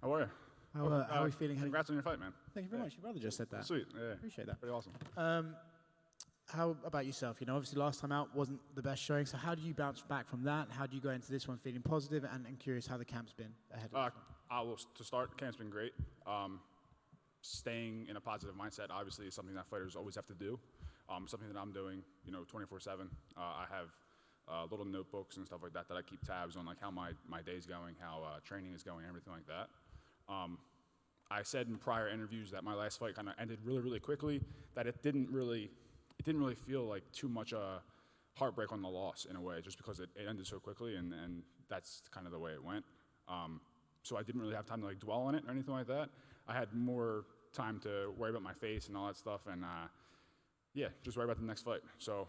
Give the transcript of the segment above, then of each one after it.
How are you? How are we feeling? Congrats on your fight, man. Thank you very much. Your brother just said that. Sweet. Yeah. Appreciate that. Pretty awesome. How about yourself? You know, obviously last time out wasn't the best showing, so how do you bounce back from that? How do you go into this one feeling positive and curious how the camp's been ahead of To start, camp's been great. Staying in a positive mindset, obviously, is something that fighters always have to do. Something that I'm doing, 24/7. I have little notebooks and stuff like that I keep tabs on, like how my day's going, how training is going, everything like that. I said in prior interviews that my last fight kind of ended really, really quickly, that it didn't really feel like too much heartbreak on the loss in a way, just because it ended so quickly, and that's kind of the way it went. So I didn't really have time to like dwell on it or anything like that. I had more time to worry about my face and all that stuff, and just worry about the next fight. So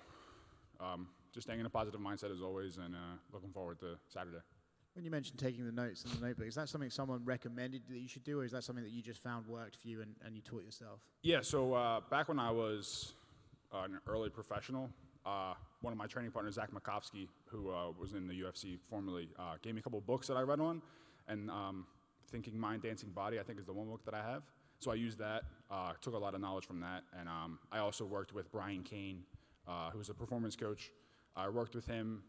just staying in a positive mindset as always, and looking forward to Saturday. When you mentioned taking the notes in the notebook, is that something someone recommended that you should do, or is that something that you just found worked for you and you taught yourself? Yeah, so back when I was an early professional, one of my training partners, Zach Makovsky, who was in the UFC formerly, gave me a couple of books that I read on, and Thinking Mind, Dancing Body, I think is the one book that I have. So I used that, took a lot of knowledge from that, and I also worked with Brian Kane, who's a performance coach. I worked with him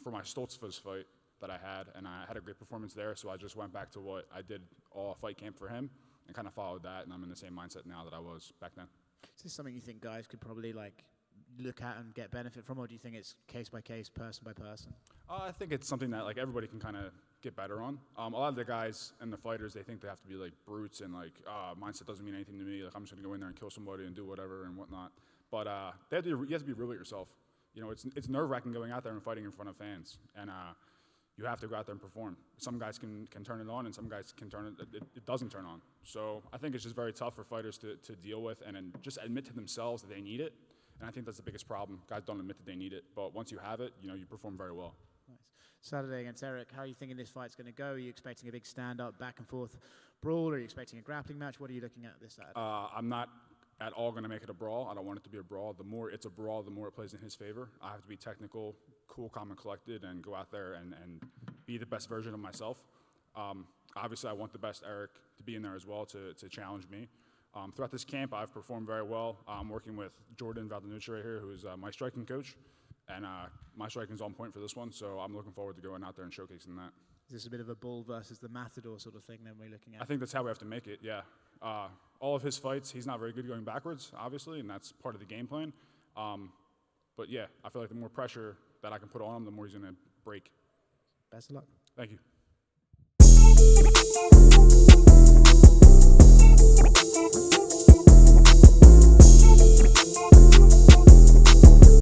for my Stoltzfus fight that I had, and I had a great performance there, so I just went back to what I did all fight camp for him and kind of followed that, and I'm in the same mindset now that I was back then. Is this something you think guys could probably like look at and get benefit from, or do you think it's case by case, person by person? I think it's something that like everybody can kind of get better on. A lot of the guys and the fighters, they think they have to be like brutes and like mindset doesn't mean anything to me. Like I'm just gonna go in there and kill somebody and do whatever and whatnot. But you have to be real with yourself. You know, it's nerve-wracking going out there and fighting in front of fans, and you have to go out there and perform. Some guys can turn it on, and some guys can turn it doesn't turn on. So I think it's just very tough for fighters to deal with and then just admit to themselves that they need it. And I think that's the biggest problem. Guys don't admit that they need it, but once you have it, you perform very well. Nice. Saturday against Eryk, how are you thinking this fight's going to go? Are you expecting a big stand-up, back-and-forth brawl? Are you expecting a grappling match? What are you looking at this Saturday? I'm not at all going to make it a brawl. I don't want it to be a brawl. The more it's a brawl, the more it plays in his favor. I have to be technical, cool, calm, and collected, and go out there and be the best version of myself. Obviously, I want the best Eryk to be in there as well to challenge me. Throughout this camp, I've performed very well. I'm working with Jordan Valdenucci right here, who's my striking coach, and my striking's on point for this one, so I'm looking forward to going out there and showcasing that. Is this a bit of a bull versus the matador sort of thing then we're looking at? I think that's how we have to make it, yeah. All of his fights, he's not very good going backwards, obviously, and that's part of the game plan. But yeah, I feel like the more pressure that I can put on him, the more he's going to break. Best of luck. Thank you.